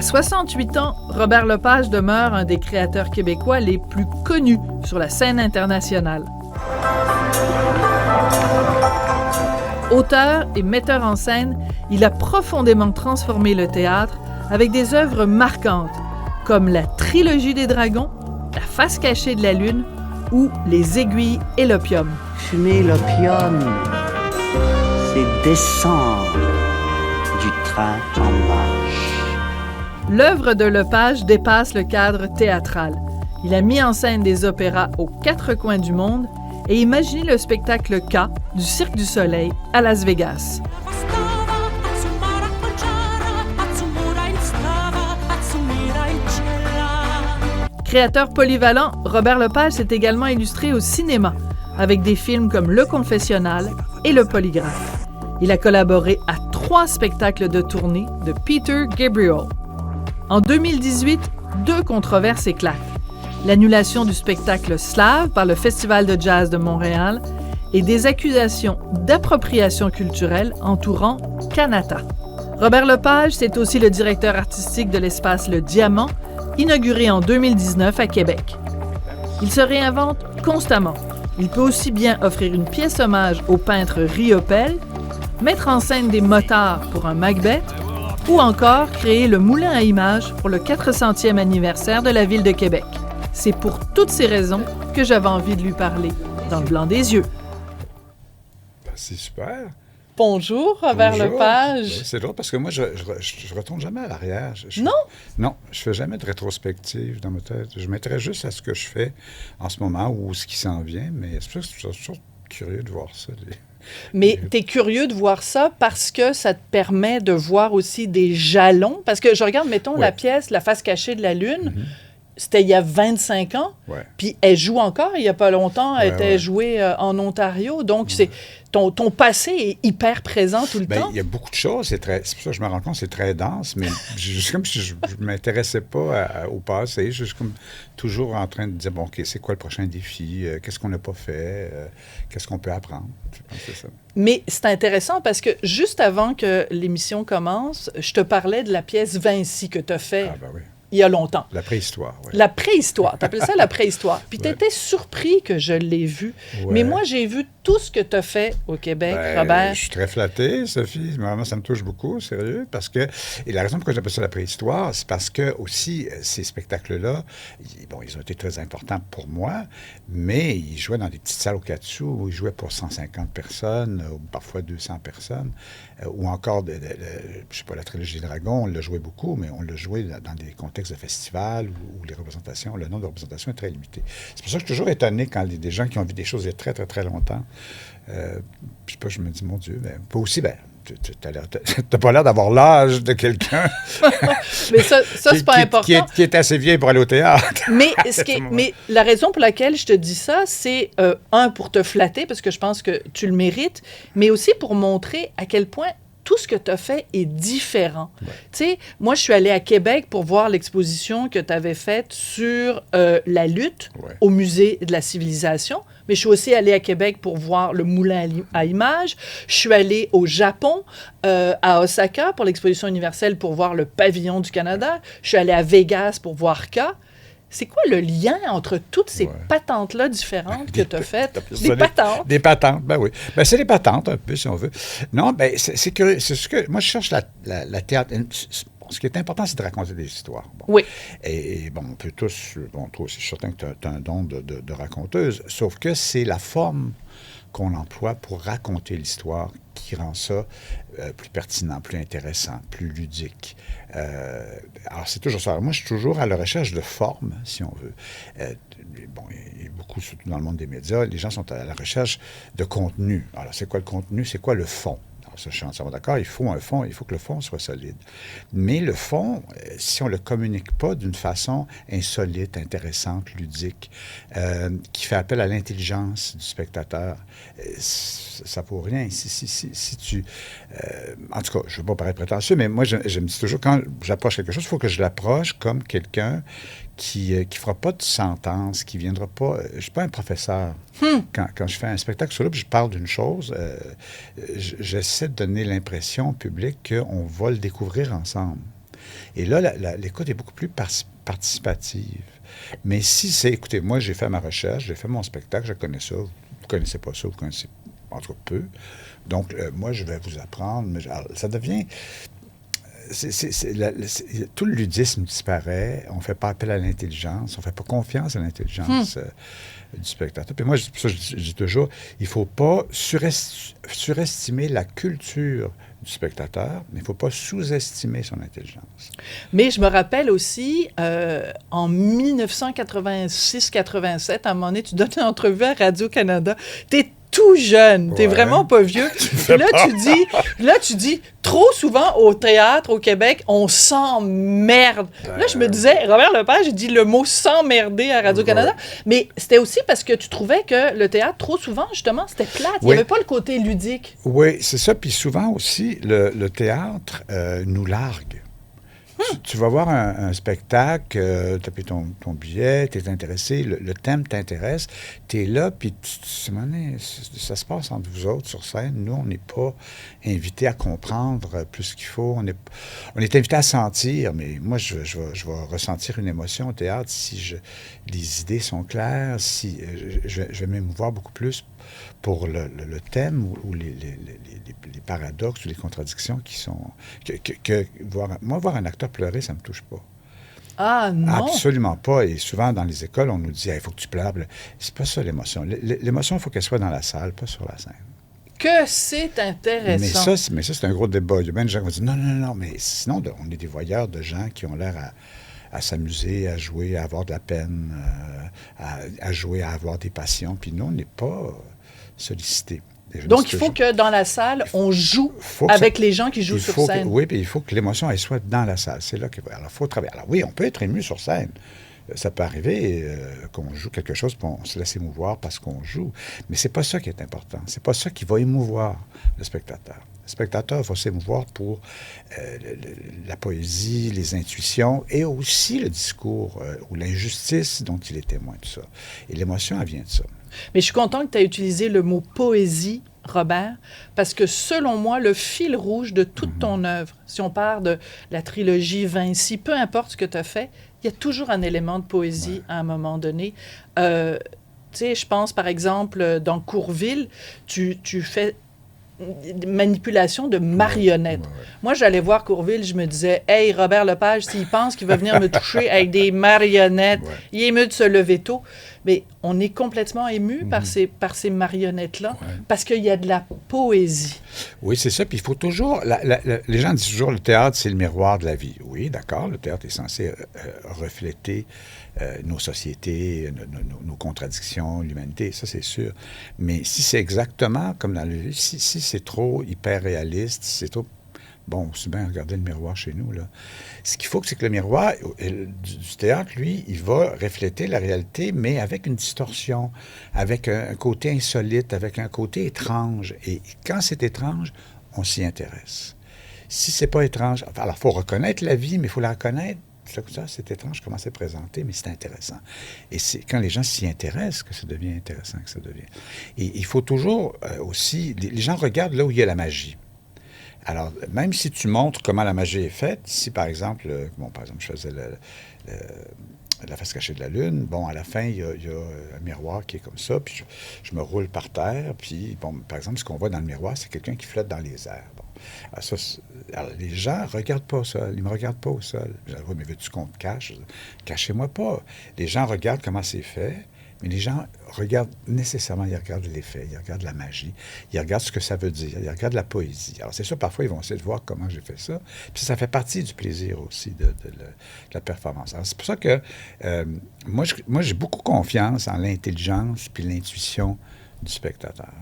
68 ans, Robert Lepage demeure un des créateurs québécois les plus connus sur la scène internationale. Auteur et metteur en scène, il a profondément transformé le théâtre avec des œuvres marquantes comme la Trilogie des Dragons, La face cachée de la Lune ou Les Aiguilles et l'Opium. Fumer l'opium, c'est descendre du train en marche. L'œuvre de Lepage dépasse le cadre théâtral. Il a mis en scène des opéras aux quatre coins du monde et imaginé le spectacle K du Cirque du Soleil à Las Vegas. Créateur polyvalent, Robert Lepage s'est également illustré au cinéma avec des films comme Le Confessionnal et Le Polygraphe. Il a collaboré à 3 spectacles de tournée de Peter Gabriel. En 2018, 2 controverses éclatent. L'annulation du spectacle Slave par le Festival de jazz de Montréal et des accusations d'appropriation culturelle entourant Kanata. Robert Lepage, c'est aussi le directeur artistique de l'espace Le Diamant, inauguré en 2019 à Québec. Il se réinvente constamment. Il peut aussi bien offrir une pièce hommage au peintre Riopelle, mettre en scène des motards pour un Macbeth, ou encore créer le moulin à images pour le 400e anniversaire de la Ville de Québec. C'est pour toutes ces raisons que j'avais envie de lui parler dans le blanc des yeux. Ben, c'est super. Bonjour, Robert Bonjour. Lepage. C'est drôle parce que moi, je retourne jamais à l'arrière. Non? Non, je fais jamais de rétrospective dans ma tête. Je m'intéresse juste à ce que je fais en ce moment ou ce qui s'en vient, mais c'est pour ça que je suis toujours curieux de voir ça. Mais tu es curieux de voir ça parce que ça te permet de voir aussi des jalons. Parce que je regarde, mettons, la pièce La face cachée de la Lune. C'était il y a 25 ans. Ouais. Puis elle joue encore il n'y a pas longtemps. Elle était jouée en Ontario. Donc, c'est ton passé est hyper présent tout le temps. Il y a beaucoup de choses. C'est pour ça que je me rends compte c'est très dense, mais c'est comme si je ne m'intéressais pas au passé. Je suis comme toujours en train de dire, bon, OK, c'est quoi le prochain défi? Qu'est-ce qu'on n'a pas fait? Qu'est-ce qu'on peut apprendre? Je pense que c'est ça. Mais c'est intéressant parce que juste avant que l'émission commence, je te parlais de la pièce Vinci que tu as fait. Ah, ben oui. Il y a longtemps. La préhistoire, oui. La préhistoire. Tu appelles ça la préhistoire. Puis tu étais surpris que je l'ai vu. Ouais. Mais moi, j'ai vu tout ce que tu as fait au Québec, Robert. Je suis très flatté, Sophie. Vraiment, ça me touche beaucoup, sérieux. Parce que, et la raison pourquoi j'appelle ça la préhistoire, c'est parce que aussi, ces spectacles-là, ils ont été très importants pour moi, mais ils jouaient dans des petites salles au Katsu où ils jouaient pour 150 personnes, ou parfois 200 personnes, ou encore, je sais pas, la Trilogie des Dragons, on l'a joué beaucoup, mais on l'a joué dans des contextes de festival où les représentations, le nombre de représentations est très limité. C'est pour ça que je suis toujours étonné quand il y a des gens qui ont vu des choses il y a très, très, très longtemps. Je sais pas, je me dis, mon Dieu, mais pas aussi, t'as pas l'air d'avoir l'âge de quelqu'un. Mais ça c'est pas important. Qui est assez vieille pour aller au théâtre. Mais la raison pour laquelle je te dis ça, c'est pour te flatter, parce que je pense que tu le mérites, mais aussi pour montrer à quel point tout ce que tu as fait est différent. Ouais. Tu sais, moi, je suis allée à Québec pour voir l'exposition que tu avais faite sur la lutte au Musée de la Civilisation, mais je suis aussi allée à Québec pour voir le moulin à images. Je suis allée au Japon, à Osaka, pour l'exposition universelle pour voir le pavillon du Canada. Je suis allée à Vegas pour voir K. C'est quoi le lien entre toutes ces patentes-là différentes que tu as faites? Des patentes? Des patentes, ben oui. Ben, c'est des patentes, un peu, si on veut. Non, ben c'est curieux. C'est ce que moi, je cherche la théâtre. Ce qui est important, c'est de raconter des histoires. Bon. Oui. Et bon, on peut tous... Bon, toi aussi, je suis certain que tu as un don de raconteuse, sauf que c'est la forme qu'on emploie pour raconter l'histoire qui rend ça plus pertinent, plus intéressant, plus ludique. Alors, c'est toujours ça. Moi, je suis toujours à la recherche de forme, si on veut. Bon, et beaucoup, surtout dans le monde des médias, les gens sont à la recherche de contenu. Alors, c'est quoi le contenu? C'est quoi le fond? Alors, ça, je suis entièrement d'accord. Il faut un fond. Il faut que le fond soit solide. Mais le fond, si on ne le communique pas d'une façon insolite, intéressante, ludique, qui fait appel à l'intelligence du spectateur, ça ne vaut rien. Si tu... en tout cas, je ne veux pas paraître prétentieux, mais moi, je me dis toujours, quand j'approche quelque chose, il faut que je l'approche comme quelqu'un qui ne fera pas de sentence, qui ne viendra pas... je ne suis pas un professeur. Quand je fais un spectacle sur là, puis je parle d'une chose, j'essaie de donner l'impression au public qu'on va le découvrir ensemble. Et là, l'écoute est beaucoup plus participative. Mais si c'est, écoutez, moi, j'ai fait ma recherche, j'ai fait mon spectacle, je connais ça, vous ne connaissez pas ça, vous connaissez en tout cas peu. Donc, moi, je vais vous apprendre, mais alors, ça devient... tout le ludisme disparaît, on ne fait pas appel à l'intelligence, on ne fait pas confiance à l'intelligence du spectateur. Puis moi, ça, je dis toujours, il ne faut pas surestimer la culture du spectateur, mais il ne faut pas sous-estimer son intelligence. Mais je me rappelle aussi, en 1986-87, à un moment donné, tu donnes une entrevue à Radio-Canada. T'es tout jeune, t'es vraiment pas vieux. Et là, tu dis, trop souvent au théâtre, au Québec, on s'emmerde. Là, je me disais, Robert Lepage, j'ai dit le mot s'emmerder à Radio-Canada, mais c'était aussi parce que tu trouvais que le théâtre, trop souvent, justement, c'était plate. Il n'y avait pas le côté ludique. Oui, c'est ça. Puis souvent aussi, le théâtre nous largue. Tu vas voir un spectacle, tu as payé ton billet, tu es intéressé, le thème t'intéresse, tu es là, puis ça se passe entre vous autres sur scène. Nous, on n'est pas invités à comprendre plus qu'il faut. On est invités à sentir, mais moi, je vais ressentir une émotion au théâtre si les idées sont claires, si je vais m'émouvoir beaucoup plus pour le thème ou les paradoxes ou les contradictions qui sont... voir un acteur pleurer, ça ne me touche pas. Ah non? Absolument pas. Et souvent, dans les écoles, on nous dit il faut que tu pleures. C'est pas ça, l'émotion. L'émotion, il faut qu'elle soit dans la salle, pas sur la scène. Que c'est intéressant. Mais ça, c'est un gros débat. Il y a bien des gens qui vont dire non, mais sinon, on est des voyeurs de gens qui ont l'air à s'amuser, à jouer, à avoir de la peine, à jouer, à avoir des passions. Puis nous, on n'est pas sollicités. Donc, il faut que dans la salle, on joue avec les gens qui jouent sur scène. Oui, puis il faut que l'émotion, elle soit dans la salle. C'est là qu'il faut. Alors, il faut travailler. Alors oui, on peut être ému sur scène. Ça peut arriver qu'on joue quelque chose puis on se laisse émouvoir parce qu'on joue. Mais c'est pas ça qui est important. C'est pas ça qui va émouvoir le spectateur. Le spectateur va s'émouvoir pour la poésie, les intuitions et aussi le discours ou l'injustice dont il est témoin, tout ça. Et l'émotion, elle vient de ça. Mais je suis content que tu aies utilisé le mot poésie, Robert, parce que selon moi, le fil rouge de toute ton œuvre, si on part de la trilogie Vinci, peu importe ce que tu as fait, il y a toujours un élément de poésie à un moment donné. Tu sais, je pense par exemple, dans Courville, tu fais manipulation de marionnettes. Moi, j'allais voir Courville, je me disais, « Hey, Robert Lepage, s'il pense qu'il va venir me toucher avec des marionnettes, il est mieux de se lever tôt. » Mais on est complètement ému par ces marionnettes-là, parce qu'il y a de la poésie. Oui, c'est ça. Puis il faut toujours... les gens disent toujours, le théâtre, c'est le miroir de la vie. Oui, d'accord, le théâtre est censé refléter nos sociétés, nos contradictions, l'humanité, ça c'est sûr. Mais si c'est exactement comme dans le livre, si c'est trop hyper réaliste, si c'est trop... Bon, c'est bien regarder le miroir chez nous, là. Ce qu'il faut, c'est que le miroir du théâtre, lui, il va refléter la réalité, mais avec une distorsion, avec un côté insolite, avec un côté étrange. Et quand c'est étrange, on s'y intéresse. Si c'est pas étrange... Alors, il faut reconnaître la vie, mais il faut la reconnaître. Ça, c'est étrange comment c'est présenté, mais c'est intéressant. Et c'est quand les gens s'y intéressent que ça devient intéressant, que ça devient... Et il faut toujours aussi... Les gens regardent là où il y a la magie. Alors, même si tu montres comment la magie est faite, si par exemple, je faisais la face cachée de la Lune, bon, à la fin, il y a un miroir qui est comme ça, puis je me roule par terre, puis, bon, par exemple, ce qu'on voit dans le miroir, c'est quelqu'un qui flotte dans les airs. Bon. Alors, les gens ne regardent pas au sol, ils ne me regardent pas au sol. Je dis, oui, mais veux-tu qu'on te cache? Cachez-moi pas. Les gens regardent comment c'est fait, mais les gens regardent nécessairement, ils regardent l'effet, ils regardent la magie, ils regardent ce que ça veut dire, ils regardent la poésie. Alors, c'est sûr, parfois, ils vont essayer de voir comment j'ai fait ça. Puis ça fait partie du plaisir aussi de la performance. Alors, c'est pour ça que moi, j'ai beaucoup confiance en l'intelligence puis l'intuition du spectateur.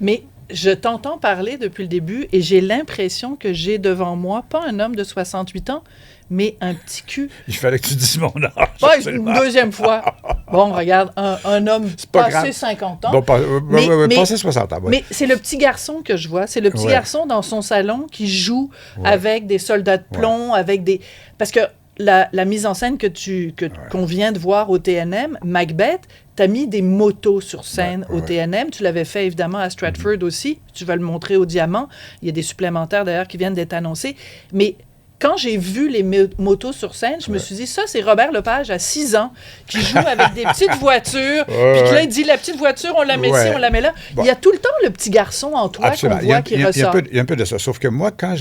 Mais je t'entends parler depuis le début et j'ai l'impression que j'ai devant moi, pas un homme de 68 ans, mais un petit cul. Il fallait que tu dises mon âge. Pas une deuxième fois. Bon, regarde, un homme passé 50 ans. Bon, passé 60 ans, oui. Mais c'est le petit garçon que je vois. C'est le petit garçon dans son salon qui joue avec des soldats de plomb, avec des... Parce que la mise en scène qu'on vient de voir au TNM, Macbeth, tu as mis des motos sur scène au TNM. Tu l'avais fait évidemment à Stratford aussi. Tu vas le montrer au Diamant. Il y a des supplémentaires d'ailleurs qui viennent d'être annoncés. Mais quand j'ai vu les motos sur scène, je me suis dit, ça, c'est Robert Lepage à 6 ans, qui joue avec des petites voitures, puis que là, il dit, la petite voiture, on la met ici, on la met là. Bon. Il y a tout le temps le petit garçon en toi qu'on voit qui ressort. Il y a un peu de ça. Sauf que moi, quand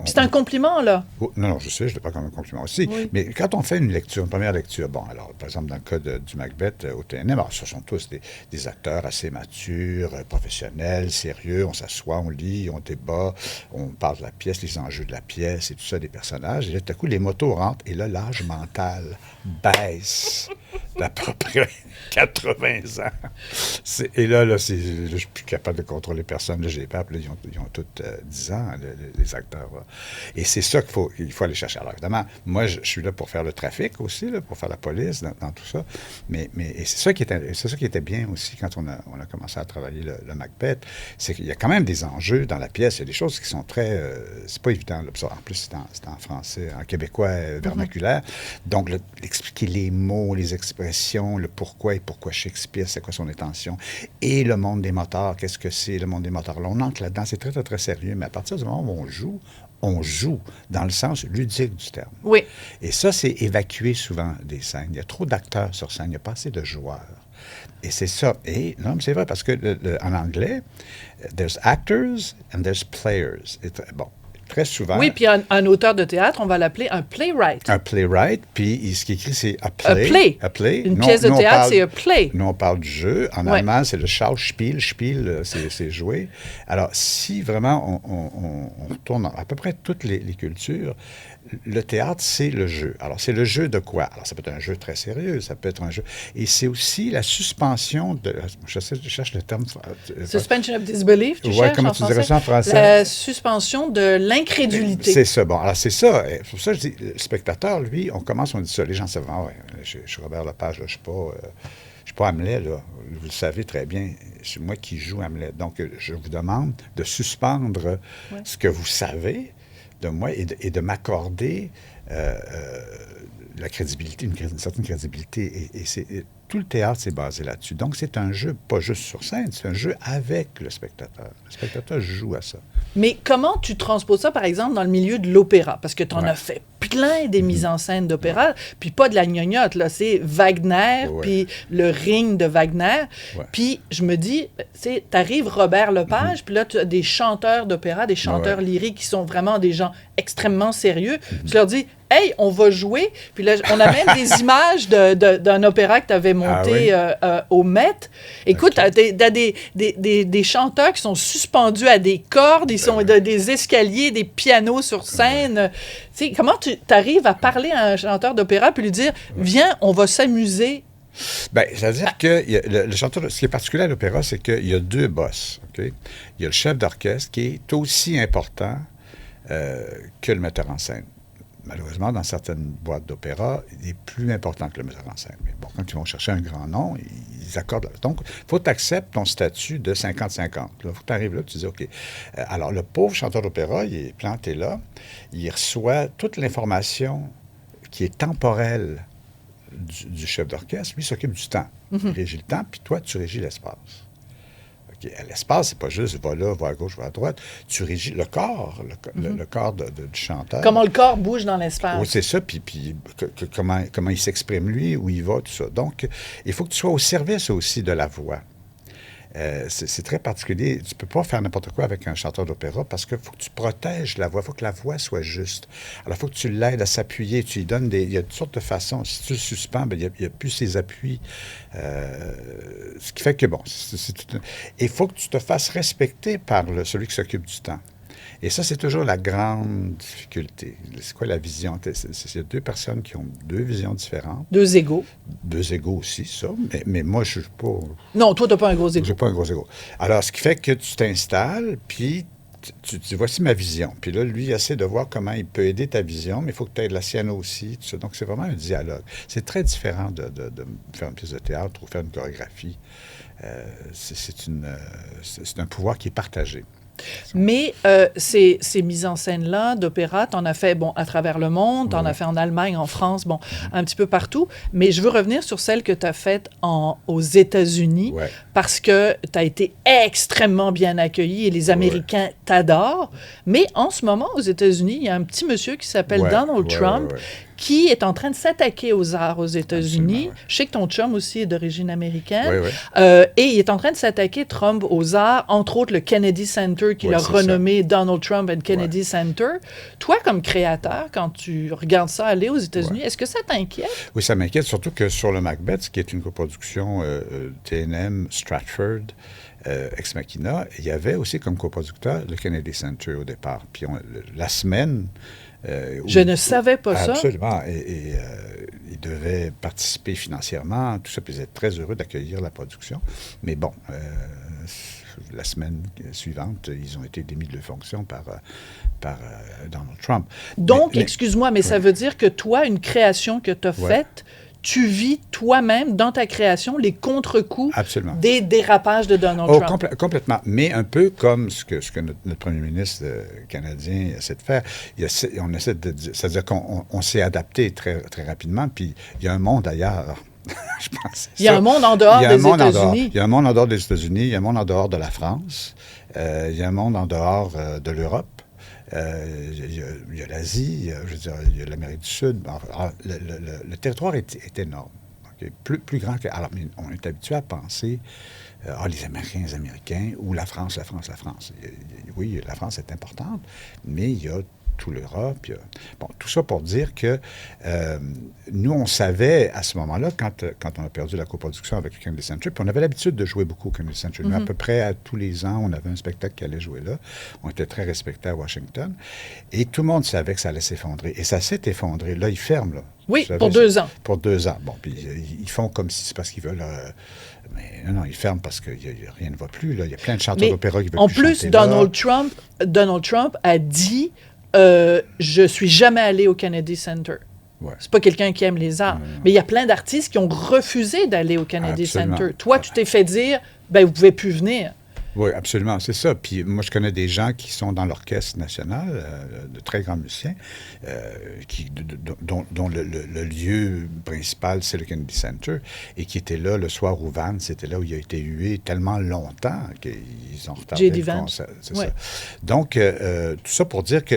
C'est un compliment, là. Oh, non, je sais, je ne l'ai pas comme un compliment aussi. Oui. Mais quand on fait une première lecture, bon, alors, par exemple, dans le cas du Macbeth au TNM, alors, ce sont tous des acteurs assez matures, professionnels, sérieux. On s'assoit, on lit, on débat, on parle de la pièce, les enjeux de la pièce et tout ça, des personnages. Et là, tout à coup, les motos rentrent et là, l'âge mental baisse d'à peu près 80 ans. Et là, je ne suis plus capable de contrôler personne. Là, j'ai peur. Puis là, ils ont tous 10 ans, les acteurs. Là. Et c'est ça qu'il faut aller chercher. Alors, évidemment, moi, je suis là pour faire le trafic aussi, là, pour faire la police dans tout ça. Mais c'est ça qui était bien aussi quand on a commencé à travailler le Macbeth. C'est qu'il y a quand même des enjeux dans la pièce. Il y a des choses qui sont très... c'est pas évident. Là. En plus, c'est en français, en québécois vernaculaire. Donc, là, expliquer les mots, les expressions, le pourquoi et pourquoi Shakespeare, c'est quoi son intention. Et le monde des motards, qu'est-ce que c'est le monde des motards? Là, on entre là-dedans, c'est très, très, très sérieux. Mais à partir du moment où on joue dans le sens ludique du terme. Oui. Et ça, c'est évacuer souvent des scènes. Il y a trop d'acteurs sur scène, il n'y a pas assez de joueurs. Et c'est ça. Et non, mais c'est vrai, parce que en anglais, there's actors and there's players. Et, bon, très souvent... Oui, puis un auteur de théâtre, on va l'appeler un playwright. Un playwright, puis ce qui est écrit, c'est a play. A play. A play. Une pièce de théâtre, c'est a play. Nous, on parle du jeu. En allemand, c'est le Schauspiel. Spiel, c'est jouer. Alors, si vraiment on retourne à peu près toutes les cultures, le théâtre, c'est le jeu. Alors, c'est le jeu de quoi? Alors, ça peut être un jeu très sérieux, ça peut être un jeu... Et c'est aussi la suspension de... Je cherche le terme... Suspension of disbelief, tu cherches comment en tu dirais français? ça en français? La suspension de l'incrédulité. C'est ça. Bon, alors c'est ça. C'est pour ça que je dis, le spectateur, lui, on dit ça. Les gens savent, je suis Robert Lepage, là, je suis pas Hamlet, là. Vous le savez très bien. C'est moi qui joue Hamlet. Donc, je vous demande de suspendre ce que vous savez de moi et de m'accorder la crédibilité, une certaine crédibilité. Et tout le théâtre, c'est basé là-dessus. Donc, c'est un jeu pas juste sur scène, c'est un jeu avec le spectateur. Le spectateur joue à ça. Mais comment tu transposes ça, par exemple, dans le milieu de l'opéra? Parce que tu en as fait plein des mises en scène d'opéra, puis pas de la gnognotte, là. C'est Wagner, puis le Ring de Wagner. Puis je me dis, tu sais, t'arrives Robert Lepage, puis là, tu as des chanteurs d'opéra, des chanteurs lyriques qui sont vraiment des gens extrêmement sérieux. Tu leur dis, hey, on va jouer. Puis là, on a même des images d'un opéra que tu avais monté au Met. Écoute, t'as des chanteurs qui sont suspendus à des cordes, ils sont des escaliers, des pianos sur scène. Tu sais, comment tu arrives à parler à un chanteur d'opéra puis lui dire, viens, on va s'amuser? Bien, c'est-à-dire que le chanteur, ce qui est particulier à l'opéra, c'est qu'il y a deux boss. Okay? Il y a le chef d'orchestre qui est aussi important que le metteur en scène. Malheureusement, dans certaines boîtes d'opéra, il est plus important que le metteur en scène. Mais bon, quand ils vont chercher un grand nom, ils accordent... Donc, il faut que tu acceptes ton statut de 50-50. Il faut que tu arrives là, tu dis, OK. Alors, le pauvre chanteur d'opéra, il est planté là, il reçoit toute l'information qui est temporelle du chef d'orchestre. Lui, il s'occupe du temps. Il régit le temps, puis toi, tu régis l'espace. Okay. L'espace, c'est pas juste va là, va à gauche, va à droite. Tu régis le corps, le corps du chanteur. Comment le corps bouge dans l'espace. Oui, c'est ça. Puis comment il s'exprime, lui, où il va, tout ça. Donc, il faut que tu sois au service aussi de la voix. C'est très particulier. Tu ne peux pas faire n'importe quoi avec un chanteur d'opéra parce qu'il faut que tu protèges la voix. Il faut que la voix soit juste. Alors, il faut que tu l'aides à s'appuyer. Tu lui donnes il y a toutes sortes de façons. Si tu le suspends, bien, il n'y a plus ses appuis. Ce qui fait que, bon, il faut que tu te fasses respecter par celui qui s'occupe du temps. Et ça, c'est toujours la grande difficulté. C'est quoi la vision? C'est deux personnes qui ont deux visions différentes. Deux égos. Deux égos aussi, ça. Mais moi, je ne suis pas... Non, toi, tu n'as pas un gros égo. Je n'ai pas un gros égo. Alors, ce qui fait que tu t'installes, puis tu dis, voici ma vision. Puis là, lui, il essaie de voir comment il peut aider ta vision, mais il faut que tu aides la sienne aussi. Tout ça. Donc, c'est vraiment un dialogue. C'est très différent de faire une pièce de théâtre ou faire une chorégraphie. C'est un pouvoir qui est partagé. Mais ces mises en scène-là d'opéra, tu en as fait à travers le monde, tu en as fait en Allemagne, en France, un petit peu partout. Mais je veux revenir sur celle que tu as faite aux États-Unis parce que tu as été extrêmement bien accueilli et les Américains t'adorent. Mais en ce moment, aux États-Unis, il y a un petit monsieur qui s'appelle Donald Trump qui est en train de s'attaquer aux arts aux États-Unis. Je sais que ton chum aussi est d'origine américaine. Et il est en train de s'attaquer, Trump, aux arts, entre autres le Kennedy Center, qu'il a renommé Donald Trump and Kennedy Center. Toi, comme créateur, quand tu regardes ça aller aux États-Unis, est-ce que ça t'inquiète? Oui, ça m'inquiète, surtout que sur le Macbeth, qui est une coproduction TNM, Stratford, Ex Machina, il y avait aussi comme coproducteur le Kennedy Center au départ. Puis la semaine... je ne savais pas ça. Absolument. Et ils devaient participer financièrement, tout ça, puis ils étaient très heureux d'accueillir la production. Mais bon, la semaine suivante, ils ont été démis de leur fonction par Donald Trump. Donc, excuse-moi, mais ça veut dire que toi, une création que tu as faite, tu vis toi-même, dans ta création, les contre-coups des dérapages de Donald Trump. Complètement. Mais un peu comme ce que notre premier ministre canadien essaie de faire. C'est-à-dire qu'on s'est adapté très, très rapidement, puis il y a un monde ailleurs. Je pense. Il y a un monde en dehors des États-Unis. Il y a un monde en dehors des États-Unis, il y a un monde en dehors de la France, il y a un monde en dehors de l'Europe. Il y a l'Asie, je veux dire, il y a l'Amérique du Sud. Alors, le territoire est énorme. Okay? Plus grand que... Alors, on est habitué à penser, les Américains, les Américains, ou la France. Oui, la France est importante, mais il y a toute l'Europe. Bon, tout ça pour dire que nous, on savait à ce moment-là, quand on a perdu la coproduction avec le Kennedy Center, puis on avait l'habitude de jouer beaucoup au Kennedy Center. À peu près à tous les ans, on avait un spectacle qui allait jouer là. On était très respectés à Washington. Et tout le monde savait que ça allait s'effondrer. Et ça s'est effondré. Là, ils ferment, là. Oui, pour 2 ans. Pour 2 ans. Bon, puis ils font comme si c'est parce qu'ils veulent... mais non, ils ferment parce que rien ne va plus, là. Il y a plein de chanteurs d'opéra qui veulent plus chanter Donald Trump a dit... je suis jamais allé au Kennedy Center. C'est pas quelqu'un qui aime les arts. Mais il y a plein d'artistes qui ont refusé d'aller au Kennedy Center. Toi, tu t'es fait dire, vous pouvez plus venir. Oui, absolument, c'est ça. Puis moi, je connais des gens qui sont dans l'Orchestre national, de très grands musiciens, dont le lieu principal, c'est le Kennedy Center, et qui étaient là le soir où Vance, c'était là où il a été hué tellement longtemps qu'ils ont retardé le concert. C'est ça. Donc, tout ça pour dire que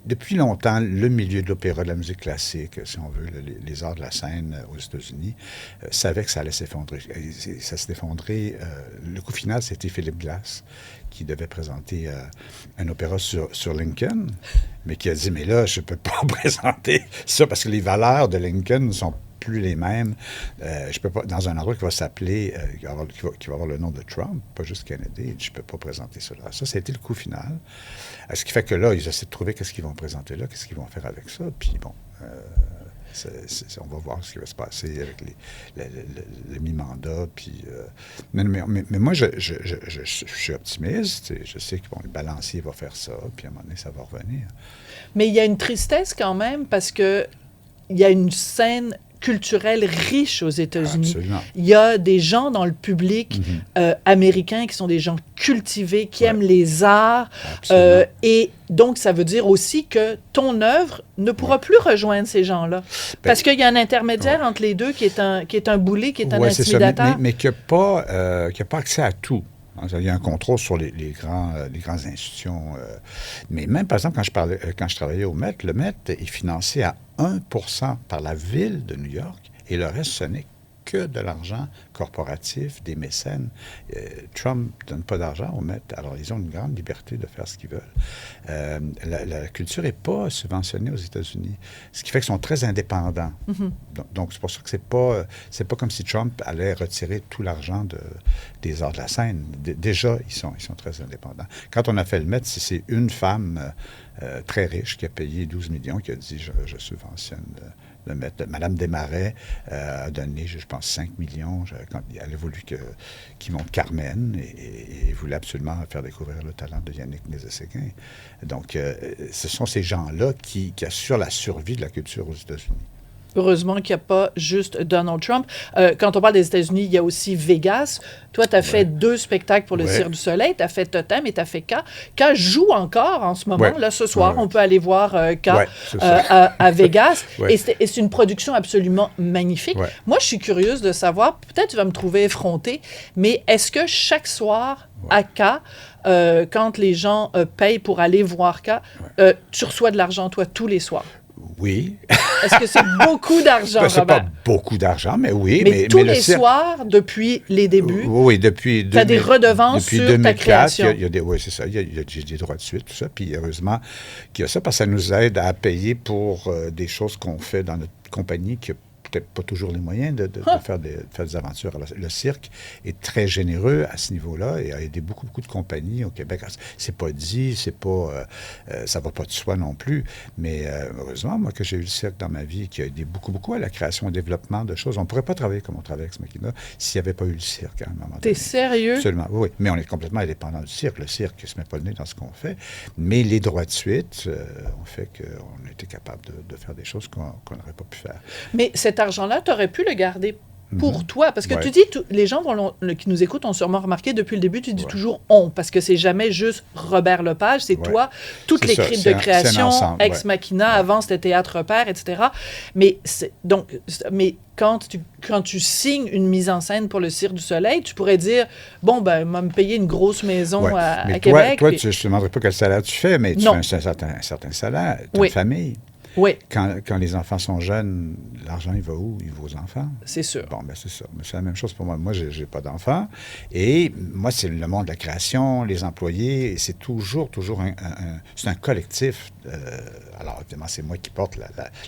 depuis longtemps, le milieu de l'opéra, de la musique classique, si on veut, les arts de la scène aux États-Unis, savait que ça allait s'effondrer. Ça s'est effondré. Le coup final, c'était Philippe Glass, qui devait présenter un opéra sur Lincoln, mais qui a dit, mais là, je ne peux pas présenter ça parce que les valeurs de Lincoln ne sont plus les mêmes. Je peux pas, dans un endroit qui va s'appeler, qui va avoir le nom de Trump, pas juste Kennedy, je ne peux pas présenter cela. Ça a été le coup final. Ce qui fait que là, ils essaient de trouver qu'est-ce qu'ils vont présenter là, qu'est-ce qu'ils vont faire avec ça, puis bon... on va voir ce qui va se passer avec le mi-mandat. Puis, mais moi, je suis optimiste. Je sais que le balancier va faire ça, puis à un moment donné, ça va revenir. Mais il y a une tristesse quand même parce que il y a une scène culturelle riche aux États-Unis. Absolument. Il y a des gens dans le public américain qui sont des gens cultivés, qui aiment les arts. Et donc, ça veut dire aussi que ton œuvre ne pourra plus rejoindre ces gens-là. Parce qu'il y a un intermédiaire entre les deux qui est un boulet, qui est un intimidateur. C'est ça, mais qui n'a pas accès à tout. Il y a un contrôle sur les grandes institutions. Mais même, par exemple, quand je travaillais au Met, le Met est financé à 1% par la ville de New York et le reste, ce n'est que de l'argent corporatif, des mécènes. Trump ne donne pas d'argent au Met, alors ils ont une grande liberté de faire ce qu'ils veulent. La culture n'est pas subventionnée aux États-Unis, ce qui fait qu'ils sont très indépendants. Donc, c'est pour ça que c'est pas comme si Trump allait retirer tout l'argent des arts de la scène. Déjà, ils sont très indépendants. Quand on a fait le Met, c'est une femme très riche qui a payé 12 millions qui a dit « je subventionne le Met ». Madame Desmarais a donné, je pense, 5 millions quand elle a voulu qu'il monte Carmen et voulait absolument faire découvrir le talent de Yannick Nézet-Séguin. Donc, ce sont ces gens-là qui assurent la survie de la culture aux États-Unis. Heureusement qu'il n'y a pas juste Donald Trump. Quand on parle des États-Unis, il y a aussi Vegas. Toi, tu as fait 2 spectacles pour le Cirque du Soleil. Tu as fait Totem et tu as fait K. K joue encore en ce moment. Là, ce soir, on peut aller voir K à Vegas. Et c'est une production absolument magnifique. Moi, je suis curieuse de savoir, peut-être tu vas me trouver effrontée, mais est-ce que chaque soir à K, quand les gens payent pour aller voir K, tu reçois de l'argent, toi, tous les soirs? Oui. Est-ce que c'est beaucoup d'argent, Robert? C'est pas beaucoup d'argent, mais oui. Mais tous les soirs, depuis les débuts, oui, depuis... tu as des redevances sur 2004, ta création. Oui, c'est ça. J'ai des droits de suite, tout ça. Puis heureusement qu'il y a ça, parce que ça nous aide à payer pour des choses qu'on fait dans notre compagnie qui peut-être pas toujours les moyens de faire des aventures. Alors, le cirque est très généreux à ce niveau-là et a aidé beaucoup de compagnies au Québec. C'est pas dit, c'est pas... ça va pas de soi non plus, mais heureusement, moi, que j'ai eu le cirque dans ma vie, qui a aidé beaucoup à la création et au développement de choses. On pourrait pas travailler comme on travaille avec ce Ex Machina s'il n'y avait pas eu le cirque à un moment donné. T'es sérieux? Absolument, oui. Mais on est complètement indépendant du cirque. Le cirque ne se met pas le nez dans ce qu'on fait, mais les droits de suite ont fait qu'on était capable de faire des choses qu'on n'aurait pas pu faire. Mais cet argent-là, tu aurais pu le garder pour toi. Parce que tu dis, les gens qui nous écoutent ont sûrement remarqué depuis le début, tu dis toujours « on » parce que c'est jamais juste Robert Lepage, c'est toi, toutes les crimes de création, Ex Machina, avant c'était Théâtre Repère, etc. Mais quand tu signes une mise en scène pour le Cirque du Soleil, tu pourrais dire « bon, ben, on va me payer une grosse maison à Québec. » Toi, je ne te demanderai pas quel salaire tu fais, mais tu fais un certain salaire, tu as une famille. Oui. Quand les enfants sont jeunes, l'argent, il va où? Il va aux enfants. C'est sûr. Bon, ben c'est ça. Mais c'est la même chose pour moi. Moi, j'ai pas d'enfants. Et moi, c'est le monde de la création, les employés. Et c'est toujours c'est un collectif. Alors, évidemment, c'est moi qui porte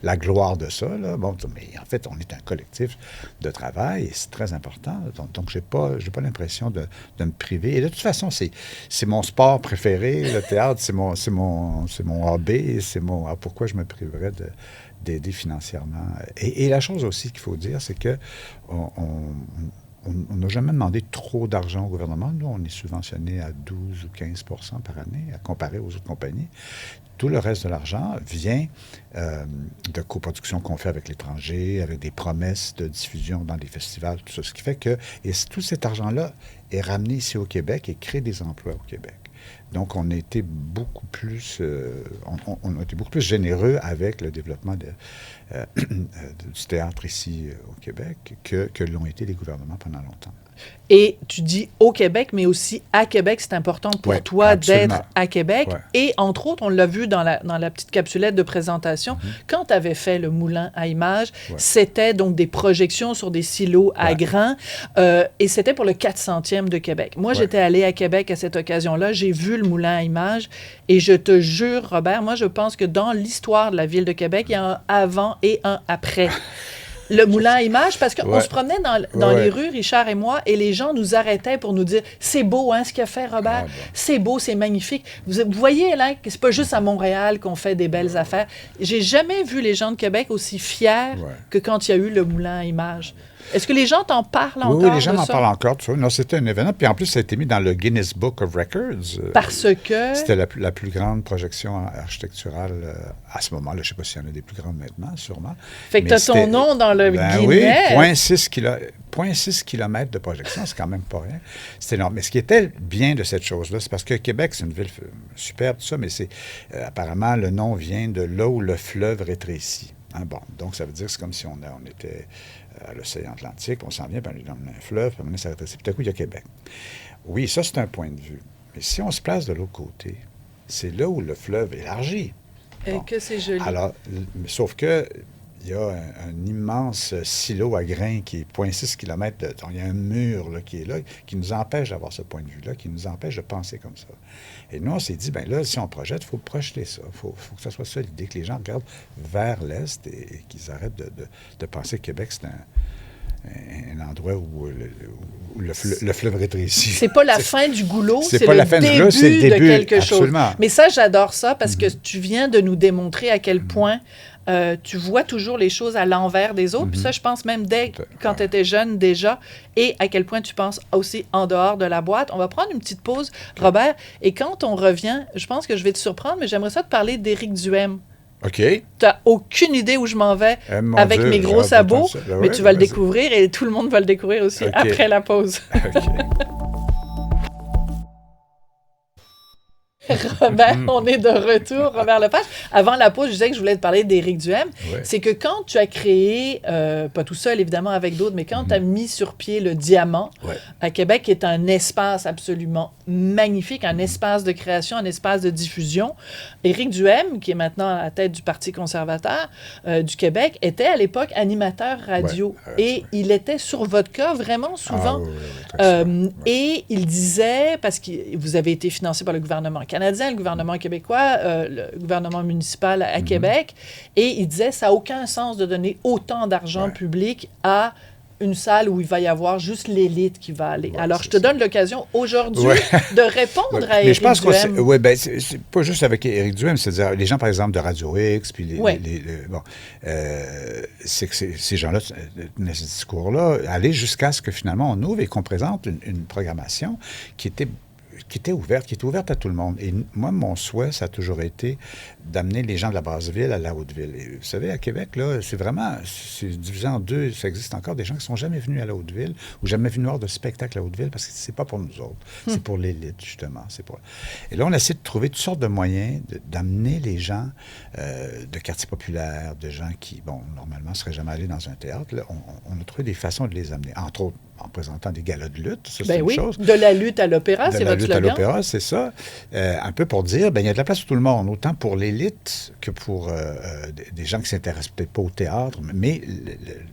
la gloire de ça. Là. Bon, mais en fait, on est un collectif de travail et c'est très important. Donc, j'ai pas l'impression de me priver. Et de toute façon, c'est mon sport préféré. Le théâtre, c'est mon hobby. Pourquoi je me priverais d'aider financièrement. Et la chose aussi qu'il faut dire, c'est que on n'a jamais demandé trop d'argent au gouvernement. Nous, on est subventionné à 12 ou 15 % par année, à comparer aux autres compagnies. Tout le reste de l'argent vient de coproductions qu'on fait avec l'étranger, avec des promesses de diffusion dans des festivals, tout ça. Ce qui fait que tout cet argent-là est ramené ici au Québec et crée des emplois au Québec. Donc, on a été beaucoup plus généreux avec le développement du théâtre ici au Québec que l'ont été les gouvernements pendant longtemps. Et tu dis au Québec, mais aussi à Québec, c'est important pour toi d'être à Québec. Ouais. Et entre autres, on l'a vu dans la petite capsulette de présentation, quand tu avais fait le moulin à images, c'était donc des projections sur des silos à grains et c'était pour le 400e de Québec. Moi, j'étais allée à Québec à cette occasion-là, j'ai vu le moulin à images et je te jure, Robert, moi, je pense que dans l'histoire de la ville de Québec, il y a un avant et un après. Le moulin à images, parce qu'on se promenait dans les rues, Richard et moi, et les gens nous arrêtaient pour nous dire « C'est beau, hein, ce qu'a fait Robert? C'est beau, c'est magnifique. » Vous voyez, là, que c'est pas juste à Montréal qu'on fait des belles affaires. J'ai jamais vu les gens de Québec aussi fiers que quand il y a eu le moulin à images. Est-ce que les gens t'en parlent encore? Oui, les gens m'en parlent encore. Non, c'était un événement. Puis en plus, ça a été mis dans le Guinness Book of Records. Parce que? C'était la plus grande projection architecturale à ce moment-là. Je ne sais pas s'il y en a des plus grandes maintenant, sûrement. Fait que tu as ton nom dans le Guinness. Oui, 0,6 km de projection, c'est quand même pas rien. C'est énorme. Mais ce qui était bien de cette chose-là, c'est parce que Québec, c'est une ville superbe, tout ça, mais c'est apparemment, le nom vient de là où le fleuve rétrécit. Hein, bon, donc ça veut dire que c'est comme si on était à l'océan Atlantique, on s'en vient, puis on est dans un fleuve, puis maintenant ça rétrécit. Puis tout à coup, il y a Québec. Oui, ça, c'est un point de vue. Mais si on se place de l'autre côté, c'est là où le fleuve élargit. Bon. Et que c'est joli. Alors, sauf que il y a un immense silo à grains qui est 0,6 km. Il y a un mur là, qui est là, qui nous empêche d'avoir ce point de vue-là, qui nous empêche de penser comme ça. Et nous, on s'est dit, bien là, si on projette, il faut projeter ça. Il faut que ça soit ça l'idée, que les gens regardent vers l'Est et qu'ils arrêtent de penser que Québec, c'est un endroit où le fleuve rétrécit. C'est pas la fin du goulot, c'est pas le la fin début, du goulot, c'est le début de quelque absolument. chose. Mais ça, j'adore ça parce que tu viens de nous démontrer à quel point tu vois toujours les choses à l'envers des autres. Puis ça, je pense même quand tu étais jeune déjà, et à quel point tu penses aussi en dehors de la boîte. On va prendre une petite pause, Robert, et quand on revient, je pense que je vais te surprendre, mais j'aimerais ça te parler d'Éric Duhem. OK. T'as aucune idée où je m'en vais Mon avec Dieu, mes gros j'ai hâte sabots, d'entendre ça. mais Ouais, tu vas le vas-y. découvrir et tout le monde va le découvrir aussi OK. après la pause. OK. Robert, on est de retour, Robert Lepage. Avant la pause, je disais que je voulais te parler d'Éric Duhem. Ouais. C'est que quand tu as créé, pas tout seul évidemment avec d'autres, mais quand tu as mis sur pied le Diamant Ouais. à Québec, qui est un espace absolument magnifique, un espace de création, un espace de diffusion, Éric Duhem, qui est maintenant à la tête du Parti conservateur du Québec, était à l'époque animateur radio. Et il était sur votre cas vraiment souvent. Ah, oui, très souvent. Ouais. Et il disait, parce que vous avez été financé par le gouvernement canadien, le gouvernement québécois, le gouvernement municipal à Québec, et il disait, ça n'a aucun sens de donner autant d'argent public à une salle où il va y avoir juste l'élite qui va aller. Ouais, Alors, je te donne l'occasion aujourd'hui de répondre à Mais Éric je pense que Duhem. oui, ben, c'est pas juste avec Éric Duhem, c'est-à-dire les gens, par exemple, de Radio X, puis c'est que ces gens-là tenaient ce discours-là, aller jusqu'à ce que finalement on ouvre et qu'on présente une programmation qui était ouverte à tout le monde. Et moi, mon souhait, ça a toujours été d'amener les gens de la Basse-Ville à la Haute-Ville. Et vous savez, à Québec, là, c'est divisé en deux. Ça existe encore des gens qui ne sont jamais venus à la Haute-Ville ou jamais venus voir de spectacle à la Haute-Ville parce que c'est pas pour nous autres. C'est pour l'élite, justement. Et là, on essaie de trouver toutes sortes de moyens d'amener les gens de quartiers populaires, de gens qui, bon, normalement, ne seraient jamais allés dans un théâtre. Là, on a trouvé des façons de les amener. Entre autres, en présentant des galas de lutte. Ça, c'est une chose. De la lutte à l'opéra, c'est votre slogan. De la lutte à l'opéra, c'est ça. Un peu pour dire, il y a de la place pour tout le monde, autant pour l'élite que pour des gens qui ne s'intéressent peut-être pas au théâtre. Mais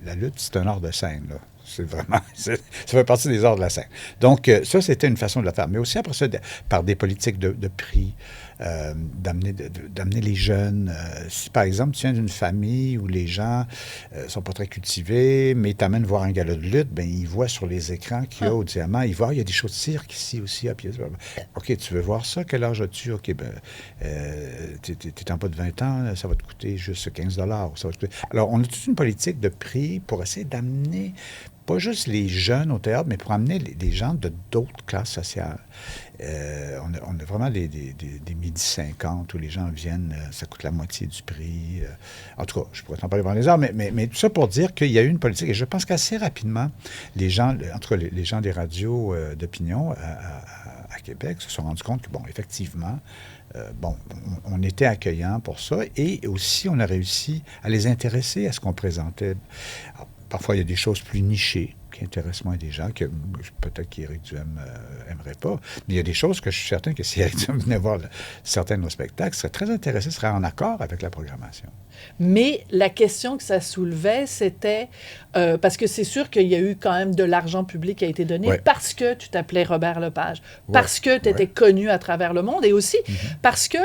la lutte, c'est un art de scène, là. C'est vraiment... ça fait partie des arts de la scène. Donc, ça, c'était une façon de le faire. Mais aussi, après ça, par des politiques de prix, d'amener les jeunes. Si, par exemple, tu viens d'une famille où les gens sont pas très cultivés, mais t'amènes voir un gala de lutte, ben ils voient sur les écrans qu'il y a au Diamant, ils voient, il y a des shows de cirque ici aussi. OK, tu veux voir ça? Quel âge as-tu? OK, t'es en pas de 20 ans, ça va te coûter juste 15 $. Ça va te coûter... Alors, on a toute une politique de prix pour essayer d'amener pas juste les jeunes au théâtre, mais pour amener des gens de d'autres classes sociales. On a vraiment des midi 50 où les gens viennent, ça coûte la moitié du prix. En tout cas, je pourrais t'en parler pendant les heures, mais tout ça pour dire qu'il y a eu une politique. Et je pense qu'assez rapidement, les gens, en tout cas les gens des radios d'opinion à Québec se sont rendus compte que, bon, effectivement, on était accueillant pour ça. Et aussi, on a réussi à les intéresser à ce qu'on présentait. Alors, parfois, il y a des choses plus nichées qui intéressent moins des gens, que peut-être qu'Éric Duhem n'aimerait pas. Mais il y a des choses que je suis certain que si Éric Duhem venait voir certains de nos spectacles, serait très intéressé, serait en accord avec la programmation. Mais la question que ça soulevait, c'était... parce que c'est sûr qu'il y a eu quand même de l'argent public qui a été donné parce que tu t'appelais Robert Lepage, parce que tu étais connu à travers le monde et aussi parce que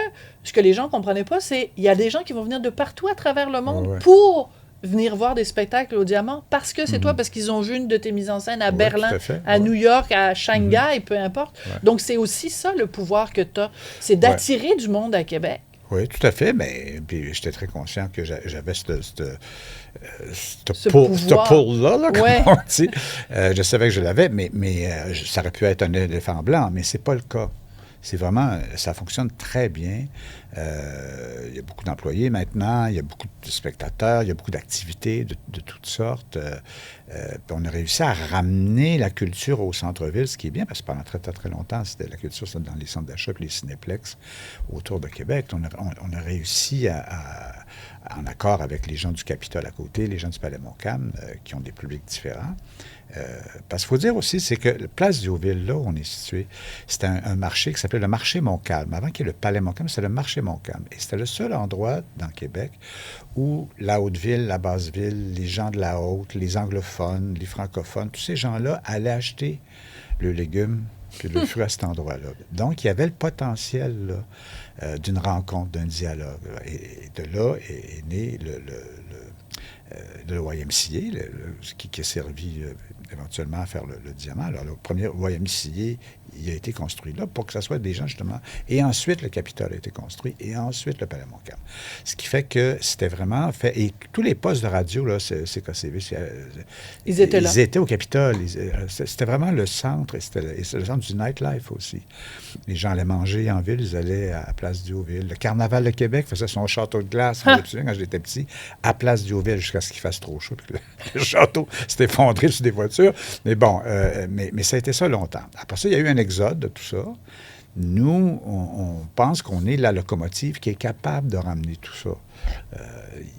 ce que les gens ne comprenaient pas, c'est il y a des gens qui vont venir de partout à travers le monde pour venir voir des spectacles au Diamant parce que c'est toi, parce qu'ils ont vu une de tes mises en scène à Berlin, à New York, à Shanghai, peu importe. Donc, c'est aussi ça le pouvoir que tu as, c'est d'attirer du monde à Québec. Oui, tout à fait, mais puis j'étais très conscient que j'avais ce pull-là, comme on dit. Je savais que je l'avais, mais ça aurait pu être un éléphant blanc, mais c'est pas le cas. C'est vraiment, ça fonctionne très bien. Il y a beaucoup d'employés maintenant, il y a beaucoup de spectateurs, il y a beaucoup d'activités de toutes sortes. Puis on a réussi à ramener la culture au centre-ville, ce qui est bien, parce que pendant très, très, très longtemps, c'était la culture dans les centres d'achat et les cinéplex autour de Québec. On a réussi en accord avec les gens du Capitole à côté, les gens du Palais Montcalm, qui ont des publics différents. Parce qu'il faut dire aussi, c'est que la place Diouville, là où on est situé, c'était un marché qui s'appelait le marché Montcalm. Avant qu'il y ait le Palais Montcalm, c'était le marché Montcalm. Et c'était le seul endroit dans Québec où la Haute-Ville, la Basse-Ville, les gens de la Haute, les anglophones, les francophones, tous ces gens-là allaient acheter le légume puis le fruit à cet endroit-là. Donc, il y avait le potentiel là, d'une rencontre, d'un dialogue. Et de là est né le YMCA, qui a servi éventuellement faire le diamant. Alors, le premier Wayamisi, il a été construit là pour que ce soit des gens, justement. Et ensuite, le Capitole a été construit, et ensuite, le Palais Montcalm. Ce qui fait que c'était vraiment fait. Et tous les postes de radio, là, CKCV, Ils étaient là. Ils étaient au Capitole. C'était vraiment le centre, et c'était le centre du nightlife aussi. Les gens allaient manger en ville, ils allaient à Place Diouville. Le Carnaval de Québec faisait son château de glace, quand j'étais petit, à Place Diouville, jusqu'à ce qu'il fasse trop chaud, puis que le château s'est effondré sur des voitures. Mais bon, mais ça a été ça longtemps. Après ça, il y a eu un exode de tout ça. Nous, on pense qu'on est la locomotive qui est capable de ramener tout ça.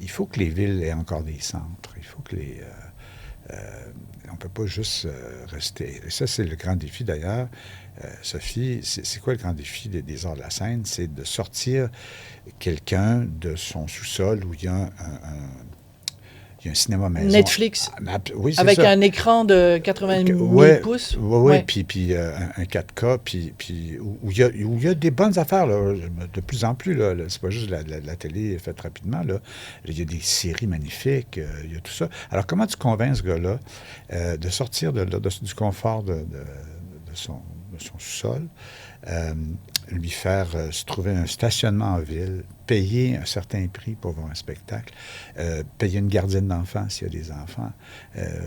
Il faut que les villes aient encore des centres. Il faut que on ne peut pas juste rester. Et ça, c'est le grand défi, d'ailleurs. Sophie, c'est quoi le grand défi des arts de la scène? C'est de sortir quelqu'un de son sous-sol où il y a un cinéma maison. Netflix. Oui, c'est avec ça. Un écran de 80 000 pouces. Oui, puis un 4K, puis où il y a des bonnes affaires, là, de plus en plus. Là, c'est pas juste la télé faite rapidement. Là. Il y a des séries magnifiques, il y a tout ça. Alors, comment tu convaincs ce gars-là de sortir du confort de son sous-sol, lui faire se trouver un stationnement en ville, payer un certain prix pour voir un spectacle, payer une gardienne d'enfants s'il y a des enfants,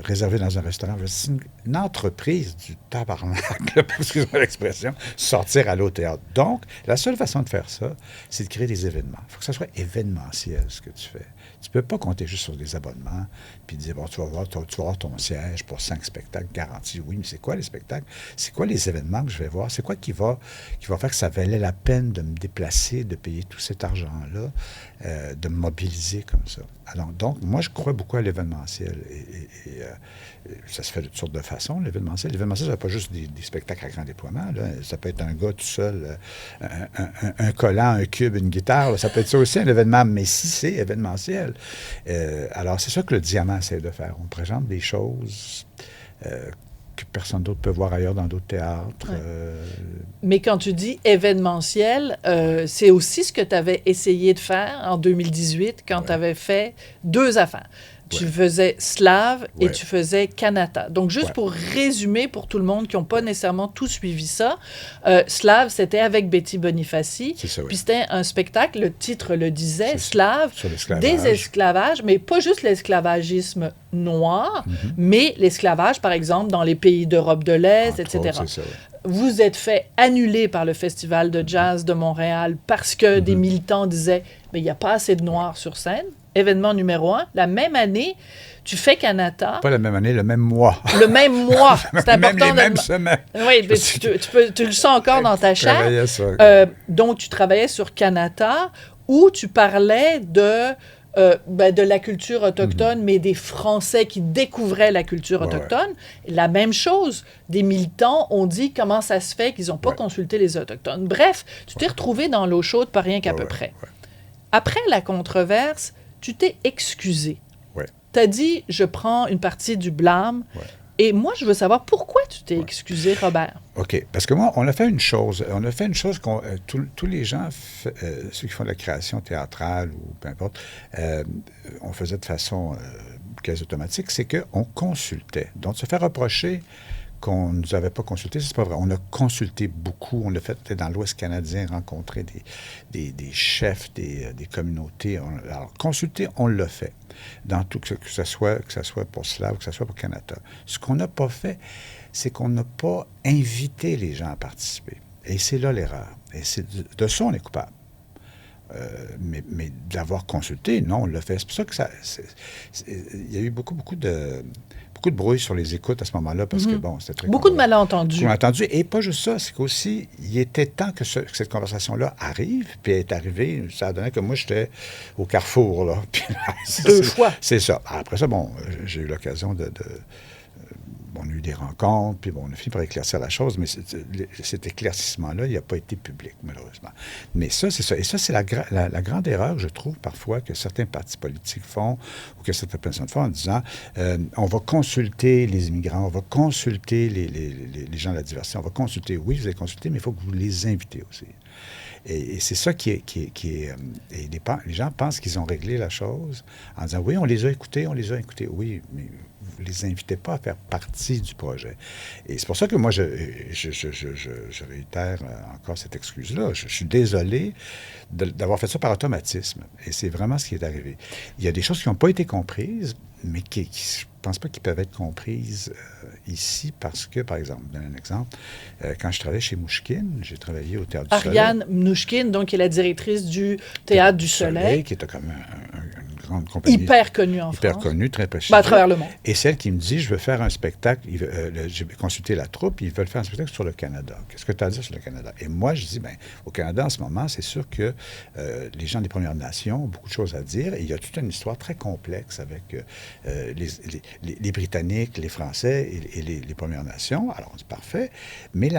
réserver dans un restaurant. C'est une entreprise du tabarnak, excusez-moi l'expression, sortir à l'autre théâtre. Donc, la seule façon de faire ça, c'est de créer des événements. Il faut que ça soit événementiel, ce que tu fais. Tu ne peux pas compter juste sur des abonnements puis dire, bon, tu vas voir ton siège pour 5 spectacles garantis. Oui, mais c'est quoi les spectacles? C'est quoi les événements que je vais voir? C'est quoi qui va faire que ça valait la peine de me déplacer, de payer tout cet argent-là, de me mobiliser comme ça? Alors, donc, moi, je crois beaucoup à l'événementiel. Et ça se fait de toutes sortes de façons, l'événementiel. L'événementiel, ça n'est pas juste des spectacles à grand déploiement. Là. Ça peut être un gars tout seul, un collant, un cube, une guitare. Là. Ça peut être ça aussi, un événement. Mais si c'est événementiel, alors c'est ça que le Diamant essaie de faire. On présente des choses que personne d'autre peut voir ailleurs dans d'autres théâtres. Ouais. Mais quand tu dis événementiel, c'est aussi ce que tu avais essayé de faire en 2018 quand tu avais fait 2 affaires. Tu faisais Slave et tu faisais Kanata. Donc, juste pour résumer pour tout le monde qui n'ont pas nécessairement tout suivi ça, Slave, c'était avec Betty Bonifaci. C'est ça, oui. Puis c'était un spectacle, le titre le disait, Slave, sur l'esclavage. Des esclavages, mais pas juste l'esclavagisme noir, mais l'esclavage, par exemple, dans les pays d'Europe de l'Est, etc. C'est ça, oui. Vous êtes fait annuler par le Festival de jazz de Montréal parce que des militants disaient « mais il n'y a pas assez de noirs sur scène ». Événement numéro 1. La même année, tu fais Kanata. Pas la même année, le même mois. Le même mois. C'est important. Même les mêmes semaines. Oui, mais tu le sens encore dans ta chair. Donc, tu travaillais sur Kanata où tu parlais de la culture autochtone, mais des Français qui découvraient la culture autochtone. La même chose, des militants ont dit comment ça se fait qu'ils n'ont pas consulté les Autochtones. Bref, tu t'es retrouvé dans l'eau chaude, pas rien qu'à peu près. Après la controverse, tu t'es excusé. Tu as dit, je prends une partie du blâme. Et moi, je veux savoir pourquoi tu t'es excusé, Robert. OK. Parce que moi, on a fait une chose. On a fait une chose qu'on tous les gens, ceux qui font de la création théâtrale ou peu importe, on faisait de façon quasi automatique, c'est qu'on consultait. Donc, se faire reprocher qu'on ne nous avait pas consulté, c'est pas vrai. On a consulté beaucoup. On l'a fait dans l'Ouest canadien, rencontrer des chefs, des communautés. Alors, consulter, on l'a fait. Dans tout, que ce soit pour Slave, que ce soit pour Kanata. Ce qu'on n'a pas fait, c'est qu'on n'a pas invité les gens à participer. Et c'est là l'erreur. Et de ça, on est coupable. Mais d'avoir consulté, non, on l'a fait. C'est pour ça que il y a eu beaucoup de bruit sur les écoutes à ce moment-là, parce que, bon, c'était très... Beaucoup de malentendus. Et pas juste ça, c'est qu'aussi, il était temps que cette conversation-là arrive, puis elle est arrivée, ça a donné que moi, j'étais au carrefour, là. Puis, 2 fois. C'est ça. Après ça, bon, j'ai eu l'occasion on a eu des rencontres, puis bon, on a fini par éclaircir la chose, mais cet éclaircissement-là, il n'a pas été public, malheureusement. Mais ça, c'est ça. Et ça, c'est la grande erreur, je trouve, parfois, que certains partis politiques font, ou que certaines personnes font, en disant, on va consulter les immigrants, on va consulter les gens de la diversité, on va consulter, oui, vous allez consulter, mais il faut que vous les invitez aussi. Et c'est ça qui est et les gens pensent qu'ils ont réglé la chose en disant, oui, on les a écoutés. Oui, mais vous ne les invitez pas à faire partie du projet. Et c'est pour ça que moi, je réitère encore cette excuse-là. Je suis désolé d'avoir fait ça par automatisme. Et c'est vraiment ce qui est arrivé. Il y a des choses qui n'ont pas été comprises, mais je ne pense pas qu'ils peuvent être comprises ici parce que, par exemple, je donne un exemple, quand je travaillais chez Mnouchkine, j'ai travaillé au Théâtre du Soleil. Ariane Mnouchkine, donc, qui est la directrice du Théâtre du Soleil. Qui était comme une grande compagnie. Hyper connue en France. Hyper connue, très précise. À travers le monde. Et celle qui me dit, je veux faire un spectacle, j'ai consulté la troupe, ils veulent faire un spectacle sur le Canada. Qu'est-ce que tu as à dire sur le Canada? Et moi, je dis, bien, au Canada, en ce moment, c'est sûr que les gens des Premières Nations ont beaucoup de choses à dire. Et il y a toute une histoire très complexe avec les Britanniques, les Français et les Premières Nations. Alors, on dit parfait. Mais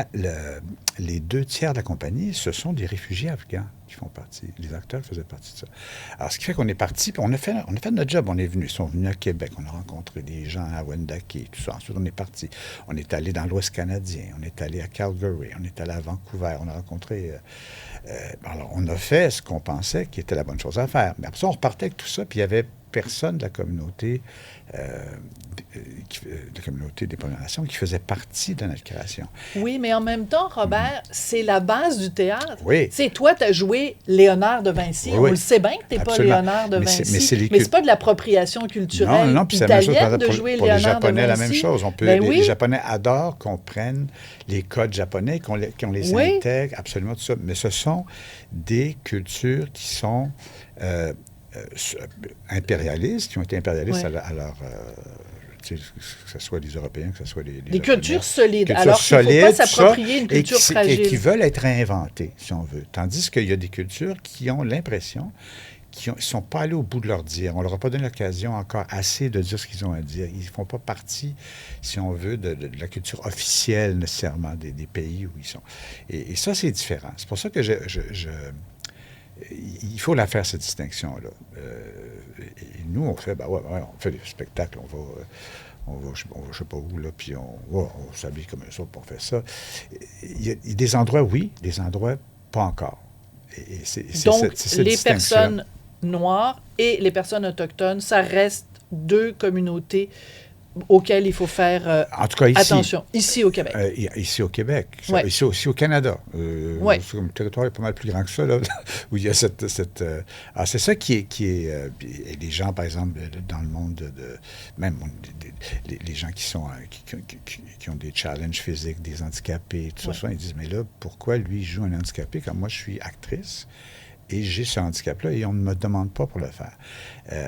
les 2 tiers de la compagnie, ce sont des réfugiés afghans qui font partie. Les acteurs faisaient partie de ça. Alors, ce qui fait qu'on est parti, puis on a fait notre job. Ils sont venus à Québec, on a rencontré des gens à Wendake, tout ça. Ensuite, on est parti. On est allé dans l'Ouest canadien, on est allé à Calgary, on est allé à Vancouver, on a rencontré... alors, on a fait ce qu'on pensait qui était la bonne chose à faire. Mais après ça, on repartait avec tout ça, puis il y avait personne de la communauté des Premières Nations qui faisait partie de notre création. Oui, mais en même temps, Robert, c'est la base du théâtre. Oui. Tu sais, toi, tu as joué Léonard de Vinci. Oui, on le sait bien que tu n'es pas Léonard de Vinci. Mais c'est pas de l'appropriation culturelle non, puis c'est la même chose, italienne de jouer pour Léonard les Japonais, de Vinci. la même chose. Les Japonais adorent qu'on prenne les codes japonais, qu'on les intègre, absolument tout ça. Mais ce sont des cultures qui sont... impérialistes, qui ont été impérialistes à leur... que ce soit les Européens, que ce soit les des cultures solides. Cultures alors qu'il ne faut solides, pas s'approprier une culture fragile. Et qui veulent être réinventées, si on veut. Tandis qu'il y a des cultures qui ont l'impression qu'ils ne sont pas allés au bout de leur dire. On ne leur a pas donné l'occasion encore assez de dire ce qu'ils ont à dire. Ils ne font pas partie, si on veut, de la culture officielle, nécessairement, des pays où ils sont. Et ça, c'est différent. C'est pour ça que il faut la faire, cette distinction-là. Et nous, on fait, on fait des spectacles, on va je ne sais pas où, là, puis on s'habille comme ça, puis on fait ça. Il y a des endroits, oui, des endroits, pas encore. Donc, les personnes noires et les personnes autochtones, ça reste 2 communautés auxquelles il faut faire en tout cas, attention. Ici au Québec. Ici au Québec. Ouais. Ici aussi au Canada. Ouais. Le territoire est pas mal plus grand que ça, là, où il y a cette alors, c'est ça qui est et les gens, par exemple, dans le monde même les gens qui ont des challenges physiques, des handicapés, tout ça, ils disent, mais là, pourquoi lui joue un handicapé quand moi, je suis actrice? Et j'ai ce handicap-là et on ne me demande pas pour le faire.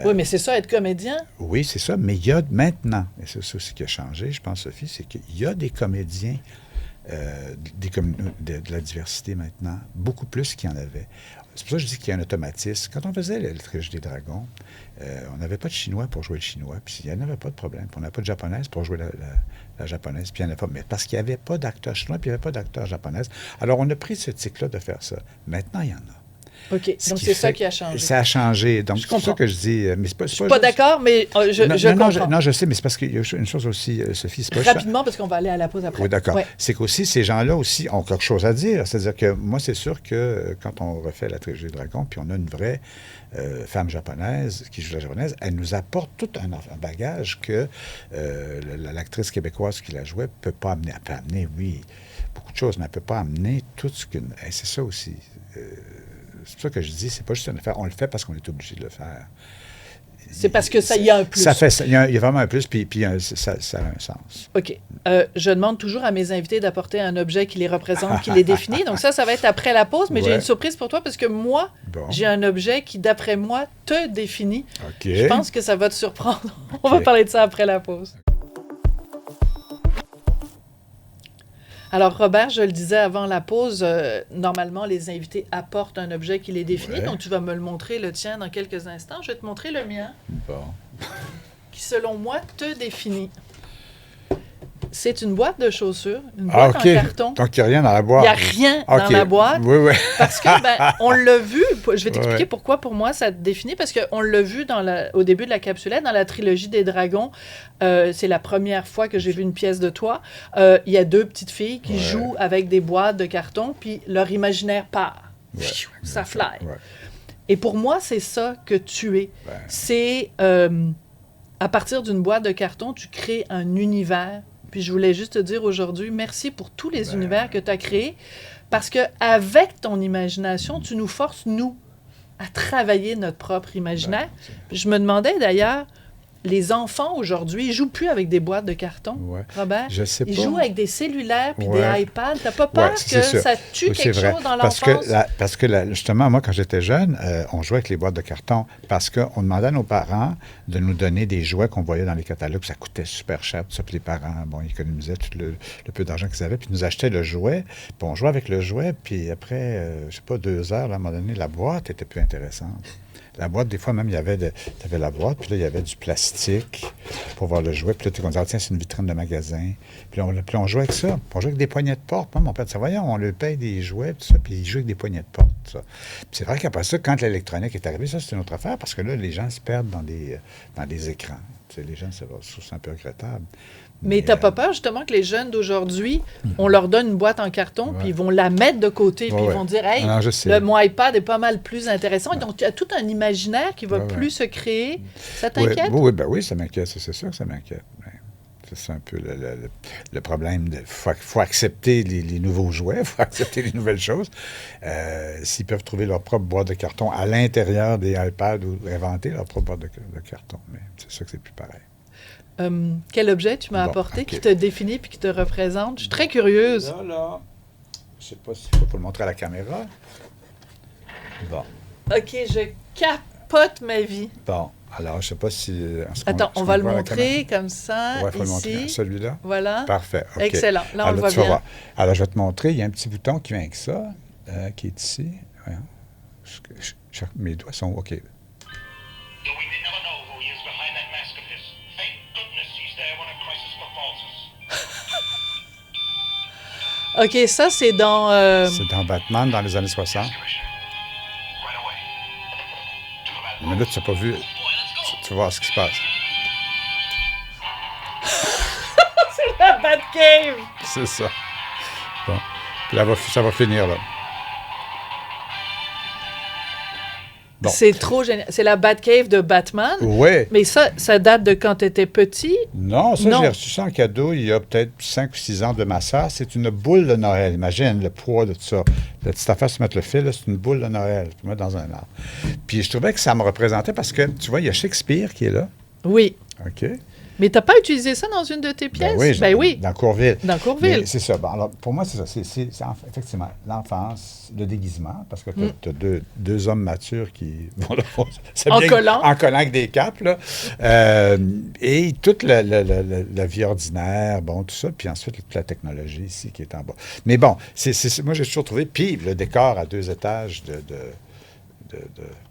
Oui, mais c'est ça, être comédien? Oui, c'est ça. Mais il y a maintenant, et c'est ça aussi qui a changé, je pense, Sophie, c'est qu'il y a des comédiens de la diversité maintenant, beaucoup plus qu'il y en avait. C'est pour ça que je dis qu'il y a un automatisme. Quand on faisait le Triche des Dragons, on n'avait pas de Chinois pour jouer le Chinois, puis il n'y en avait pas de problème. Puis on n'avait pas de Japonaise pour jouer la Japonaise, puis il n'y en avait pas. Mais parce qu'il n'y avait pas d'acteur chinois, puis il n'y avait pas d'acteur japonaise. Alors, on a pris ce tic-là de faire ça. Maintenant, il y en a. OK. Donc, c'est ça qui a changé. Ça a changé. Donc, c'est ça que je dis. Mais c'est pas, je ne suis pas d'accord, mais je comprends. Non, je sais, mais c'est parce qu'il y a une chose aussi, Sophie. C'est pas rapidement, parce qu'on va aller à la pause après. Oui, d'accord. Ouais. C'est qu'aussi, ces gens-là aussi ont quelque chose à dire. C'est-à-dire que moi, c'est sûr que quand on refait la Trilogie des Dragons, puis on a une vraie femme japonaise qui joue la japonaise, elle nous apporte tout un bagage que l'actrice québécoise qui la jouait ne peut pas amener. Elle peut amener, oui, beaucoup de choses, mais elle ne peut pas amener tout ce qu'une... Et c'est ça aussi. C'est pour ça que je dis, c'est pas juste une affaire. On le fait parce qu'on est obligé de le faire. C'est parce que ça y a un plus. Il y a vraiment un plus, puis ça a un sens. OK. Je demande toujours à mes invités d'apporter un objet qui les représente, qui les définit. Donc ça va être après la pause, mais j'ai une surprise pour toi parce que moi, j'ai un objet qui, d'après moi, te définit. OK. Je pense que ça va te surprendre. On va parler de ça après la pause. Alors, Robert, je le disais avant la pause, normalement, les invités apportent un objet qui les définit. Donc, tu vas me le montrer, le tien, dans quelques instants. Je vais te montrer le mien, bon. qui, selon moi, te définit. C'est une boîte de chaussures, une Ah, boîte OK. en carton. Donc, il n'y a rien dans la boîte. Il n'y a rien dans OK. la boîte. Oui, oui. Parce que, on l'a vu. Je vais t'expliquer Ouais. pourquoi, pour moi, ça te définit. Parce qu'on l'a vu au début de la capsulette, dans la trilogie des dragons. C'est la première fois que j'ai vu une pièce de toi. Il y a deux petites filles qui jouent avec des boîtes de carton, puis leur imaginaire part. Ouais, Ça fly. Ouais. Et pour moi, c'est ça que tu es. Ben. C'est, à partir d'une boîte de carton, tu crées un univers. Puis je voulais juste te dire aujourd'hui, merci pour tous les univers que tu as créés, parce qu'avec ton imagination, tu nous forces, nous, à travailler notre propre imaginaire. Je me demandais d'ailleurs, les enfants aujourd'hui, ils jouent plus avec des boîtes de carton, Ouais. Robert. Je sais Ils pas. jouent avec des cellulaires puis Ouais. des iPads. T'as pas peur Ouais, que c'est sûr. ça tue Oui, c'est quelque vrai. chose dans Parce l'enfance? que justement, moi, quand j'étais jeune, on jouait avec les boîtes de carton parce qu'on demandait à nos parents de nous donner des jouets qu'on voyait dans les catalogues. Ça coûtait super cher, tout ça. Puis les parents, bon, ils économisaient tout le peu d'argent qu'ils avaient, puis ils nous achetaient le jouet. Puis on jouait avec le jouet, puis après, je sais pas, 2 heures, là, à un moment donné, la boîte était plus intéressante. La boîte, des fois, même, il y avait t'avais la boîte, puis là, il y avait du plastique pour voir le jouet. Puis là, tu disais, tiens, c'est une vitrine de magasin. Puis on jouait avec ça. Puis on jouait avec des poignées de porte. Moi, mon père disait, voyons, on lui paye des jouets, tout ça, puis il joue avec des poignées de porte, ça. Puis c'est vrai qu'après ça, quand l'électronique est arrivée, ça, c'est une autre affaire, parce que là, les gens se perdent dans des écrans. Tu sais, les gens, c'est un peu regrettable. Mais t'as pas peur, justement, que les jeunes d'aujourd'hui, on leur donne une boîte en carton, Ouais. puis ils vont la mettre de côté, puis ils vont dire, hey, non, je sais. mon iPad est pas mal plus intéressant. Donc, tu as tout un imaginaire qui va Ouais, plus se créer. Ça Oui, t'inquiète? oui, ça m'inquiète, c'est sûr que ça m'inquiète. C'est un peu le problème. Il faut accepter les nouveaux jouets, il faut accepter les nouvelles choses. S'ils peuvent trouver leur propre boîte de carton à l'intérieur des iPads ou inventer leur propre boîte de carton, mais c'est sûr que c'est plus pareil. Quel objet tu m'as Bon, apporté OK. qui te définit puis qui te représente? Je suis très curieuse. Là, je sais pas s'il faut le montrer à la caméra. Bon, OK, je capote ma vie. alors je sais pas si... Attends, on va le montrer comme ça, Ouais, il faut le ici. montrer. Celui-là? Voilà. Parfait. OK. Excellent. Là, on Alors, le voit tu vas bien. voir. Alors, je vais te montrer. Il y a un petit bouton qui vient avec ça, qui est ici. Voyons. Mes doigts sont OK. Though we may never know who he is behind that mask of his. Thank goodness he's there when a crisis befalls us. OK, ça, c'est dans... C'est dans Batman dans les années 60. Commissioner. Right away. To the Batmobile. Mais là, tu n'as pas vu. Boy, let's go. Tu vas voir ce qui se passe. la Batcave! C'est ça. Bon. Puis là, ça va finir, là. Bon. C'est trop génial. C'est la Batcave de Batman. Oui. Mais ça date de quand tu étais petit. Non, ça, Non. j'ai reçu ça en cadeau il y a peut-être 5 ou 6 ans de ma sœur. C'est une boule de Noël. Imagine le poids de tout ça. La petite affaire se mettre le fil, là, c'est une boule de Noël. Tu peux mettre dans un arbre. Puis je trouvais que ça me représentait parce que, tu vois, il y a Shakespeare qui est là. Oui. OK? Mais t'as pas utilisé ça dans une de tes pièces? Ben oui. Dans Courville. Dans Courville. Mais c'est ça. Bon, alors, pour moi, c'est ça. C'est effectivement l'enfance, le déguisement, parce que tu as deux hommes matures qui vont En collant. En collant avec des capes, là. Et toute la vie ordinaire, bon, tout ça. Puis ensuite, toute la technologie ici qui est en bas. Mais bon, moi, j'ai toujours trouvé. Puis le décor à 2 étages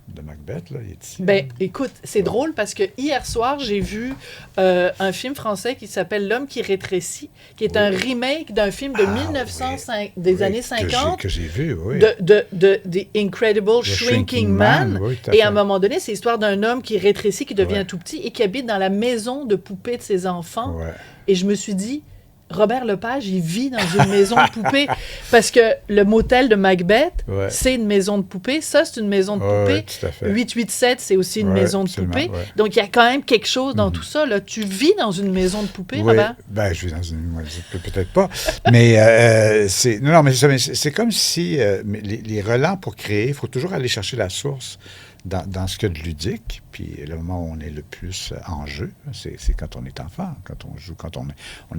de Macbeth, là, il est ici. Ben, écoute, c'est drôle parce que hier soir, j'ai vu un film français qui s'appelle L'homme qui rétrécit, qui est un remake d'un film de 1905, des années 50. Que j'ai vu, oui. De The Incredible Shrinking Man. Oui, tout à Et fait. à un moment donné, c'est l'histoire d'un homme qui rétrécit, qui devient Ouais. tout petit et qui habite dans la maison de poupée de ses enfants. Ouais. Et je me suis dit, Robert Lepage, il vit dans une maison de poupée. Parce que le motel de Macbeth, Ouais. c'est une maison de poupée. Ça, c'est une maison de Ouais, poupée. ouais, tout à fait. 887, c'est aussi une Ouais, maison de absolument, poupée. ouais. Donc, il y a quand même quelque chose dans tout ça. Là. Tu vis dans une maison de poupée, Oui, Robert? ben, je vis dans une... moi, peut-être pas. Mais c'est... Non, mais c'est comme si mais les relents pour créer, il faut toujours aller chercher la source dans ce qu'il y a de ludique. Puis le moment où on est le plus en jeu, c'est quand on est enfant, quand on joue, quand on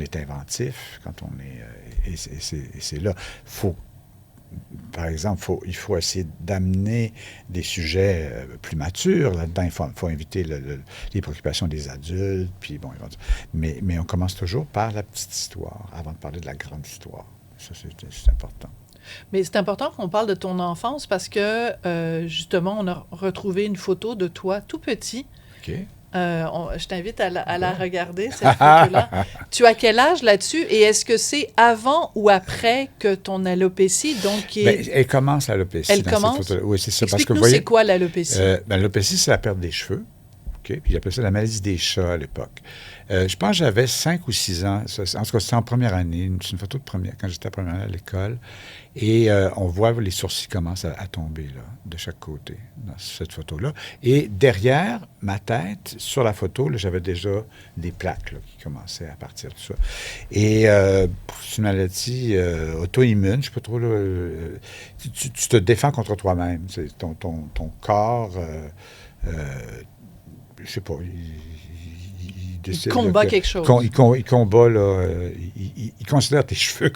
est inventif, quand on est... et c'est là. Par exemple, il faut essayer d'amener des sujets plus matures là-dedans. Il faut inviter les préoccupations des adultes. Puis bon, mais on commence toujours par la petite histoire avant de parler de la grande histoire. Ça, c'est important. Mais c'est important qu'on parle de ton enfance parce que, justement, on a retrouvé une photo de toi tout petit. OK? Je t'invite à la regarder, cette photo-là. Tu as quel âge là-dessus? Et est-ce que c'est avant ou après que ton alopécie, donc... Elle commence l'alopécie. Elle commence? Cette photo-là. Oui, c'est ça. Explique-nous, c'est quoi l'alopécie? L'alopécie, c'est la perte des cheveux. Okay? Puis ils appelaient ça la maladie des chats à l'époque. Je pense que j'avais 5 ou 6 ans. En tout cas, c'était en première année. C'est une photo de première, quand j'étais en première année à l'école. Et on voit les sourcils commencent à tomber là, de chaque côté dans cette photo-là. Et derrière ma tête, sur la photo, là, j'avais déjà des plaques là, qui commençaient à partir de ça. Et c'est une maladie auto-immune. Je ne sais pas trop. Là, tu te défends contre toi-même. C'est ton corps... je ne sais pas... Il combat quelque chose. Il combat, là, il considère tes cheveux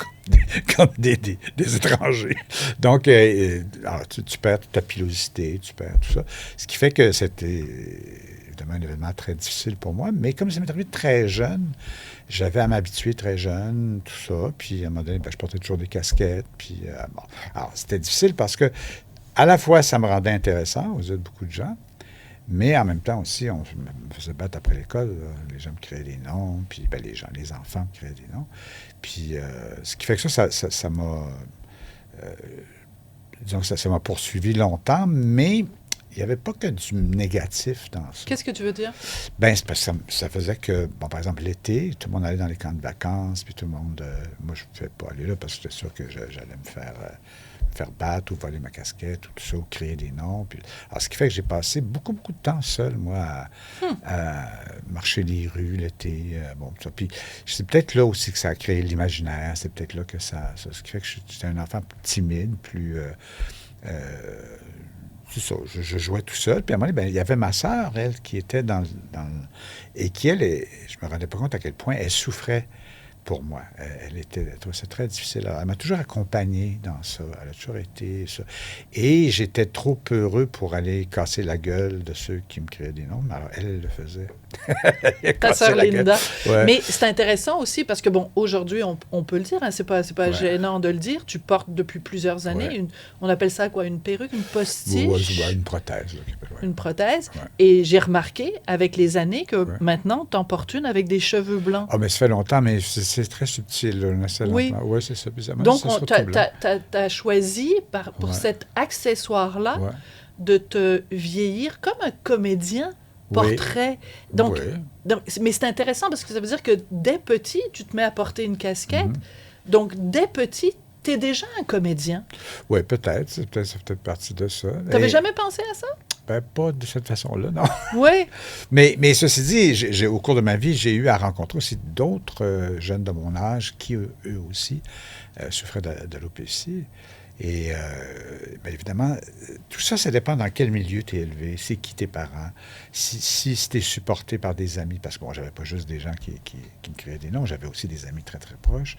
comme des étrangers. Donc, alors, tu perds ta pilosité, tu perds tout ça. Ce qui fait que c'était évidemment un événement très difficile pour moi, mais comme ça m'est arrivé très jeune, j'avais à m'habituer très jeune, tout ça. Puis, à un moment donné, je portais toujours des casquettes. Puis, bon. Alors, c'était difficile parce que, à la fois, ça me rendait intéressant aux yeux de beaucoup de gens, mais en même temps aussi, on me faisait battre après l'école. Là. Les gens me créaient des noms, puis les enfants me créaient des noms. Puis ce qui fait que ça m'a... disons que ça m'a poursuivi longtemps, mais il n'y avait pas que du négatif dans ça. Qu'est-ce que tu veux dire? Bien, c'est parce que ça faisait que, bon, par exemple, l'été, tout le monde allait dans les camps de vacances, puis tout le monde... moi, je ne pouvais pas aller là parce que j'étais sûr que j'allais me faire battre ou voler ma casquette ou tout ça, ou créer des noms. Puis... Alors, ce qui fait que j'ai passé beaucoup, beaucoup de temps seul, moi, à marcher les rues l'été. Bon, ça. Puis c'est peut-être là aussi que ça a créé l'imaginaire. C'est peut-être là que ça... Ce qui fait que j'étais un enfant plus timide, plus... c'est ça, je jouais tout seul. Puis à un moment donné, il y avait ma sœur, elle, qui était dans et qui, elle, je me rendais pas compte à quel point elle souffrait pour moi. Elle trouvait ça très difficile. Alors, elle m'a toujours accompagné dans ça. Elle a toujours été ça. Et j'étais trop heureux pour aller casser la gueule de ceux qui me créaient des noms. Mais alors, elle le faisait. Ta sœur Linda. Ouais. Mais c'est intéressant aussi parce que, bon, aujourd'hui, on peut le dire, hein, c'est pas gênant de le dire. Tu portes depuis plusieurs années, on appelle ça quoi, une perruque, une postiche? Ouais, une prothèse. Là, une prothèse. Ouais. Et j'ai remarqué, avec les années, que maintenant, tu en portes une avec des cheveux blancs. Ah, mais ça fait longtemps, mais c'est très subtil. Là, oui. Oui, c'est ça. Bizarrement, donc, tu as choisi, pour cet accessoire-là, de te vieillir comme un comédien portrait. Donc, mais c'est intéressant parce que ça veut dire que dès petit, tu te mets à porter une casquette. Donc, dès petit, tu es déjà un comédien. Oui, peut-être. Ça fait peut-être partie de ça. Tu n'avais jamais pensé à ça? Ben, pas de cette façon-là, non. Oui. Mais ceci dit, au cours de ma vie, j'ai eu à rencontrer aussi d'autres jeunes de mon âge qui, eux aussi, souffraient d'alopécie. Et bien évidemment, tout ça, ça dépend dans quel milieu tu es élevé, c'est qui tes parents, si tu es supporté par des amis, parce que bon, j'avais pas juste des gens qui me créaient des noms, j'avais aussi des amis très, très proches.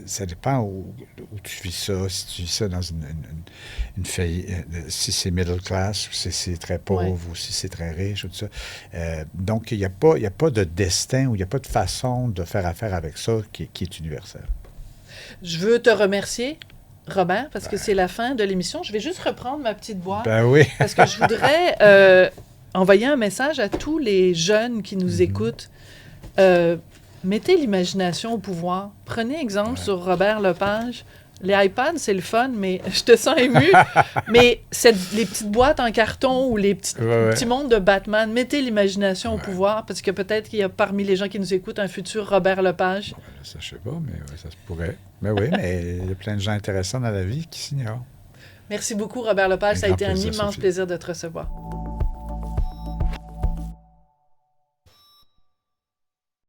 Ça dépend où tu vis ça, si tu vis ça dans une famille, si c'est middle class, ou si c'est très pauvre, ou si c'est très riche, ou tout ça. Donc, il n'y a pas de destin, ou il n'y a pas de façon de faire affaire avec ça qui est universelle. Je veux te remercier, Robert, parce que c'est la fin de l'émission. Je vais juste reprendre ma petite boîte. Ben oui. Parce que je voudrais envoyer un message à tous les jeunes qui nous écoutent. Mettez l'imagination au pouvoir. Prenez exemple sur Robert Lepage. Les iPads, c'est le fun, mais je te sens ému. Mais les petites boîtes en carton ou les petits mondes de Batman, mettez l'imagination au pouvoir, parce que peut-être qu'il y a parmi les gens qui nous écoutent un futur Robert Lepage. Ça, je sais pas, mais ça se pourrait. Mais oui, mais il y a plein de gens intéressants dans la vie qui s'ignorent. Merci beaucoup, Robert Lepage. Ça a été un immense plaisir de te recevoir.